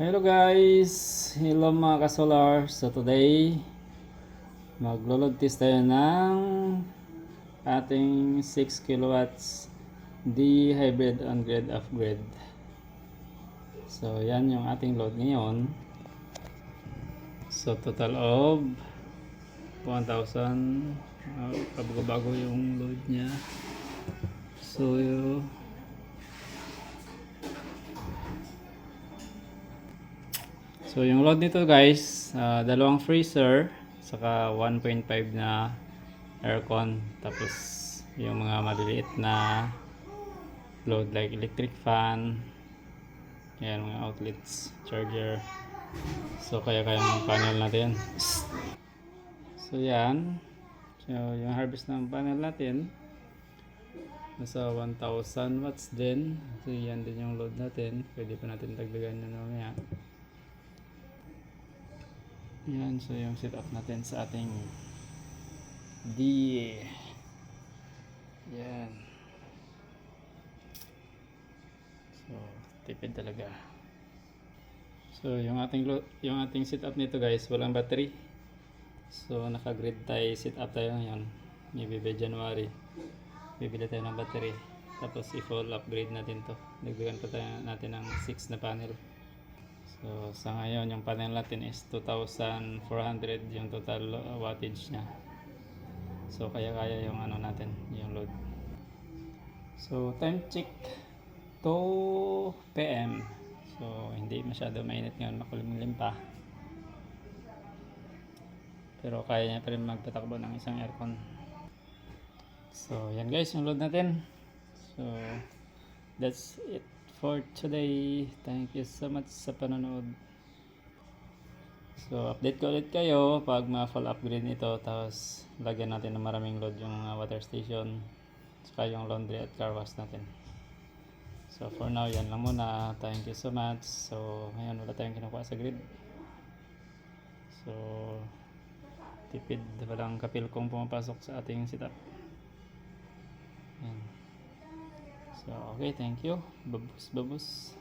Hello guys! Hello mga ka-solar. So today, maglo-load test tayo ng ating 6 kilowatts D hybrid on grid off grid. So yan yung ating load ngayon. So total of 1,000. Bago yung load niya. So yung load nito guys, dalawang freezer, saka 1.5 na aircon, tapos yung mga maliliit na load like electric fan, yan mga outlets, charger. So kaya yung panel natin. So yan, so yung harvest ng panel natin nasa 1,000 watts din. So yan din yung load natin, pwede pa natin dagdagan na mamaya. Yan, so yung setup natin sa ating D. Yan. So, tipid talaga. So, yung ating setup nito guys, walang battery. So, naka-grid tie setup tayo ngayon. Maybe by January, bibili tayo ng battery. Tapos, i-full upgrade natin to. Dagdagan pa tayo natin ng 6 na panel. So sa ngayon yung panel natin is 2,400 yung total wattage nya. So kaya yung ano natin, yung load. So time check 2 PM. So hindi masyado mainit ngayon, makulimlim pa. Pero kaya niya pa rin magpatakbo ng isang aircon. So yan guys yung load natin. So that's it for today. Thank you so much sa panonood. So update ko ulit kayo pag ma-full upgrade nito, tapos lagyan natin ng maraming load yung water station saka yung laundry at car wash natin. So for now yan lang muna. Thank you so much. So ngayon wala tayong kinukuha sa grid. So tipid, walang kapil kung pumapasok sa ating setup. Yan. So okay, thank you. Babus.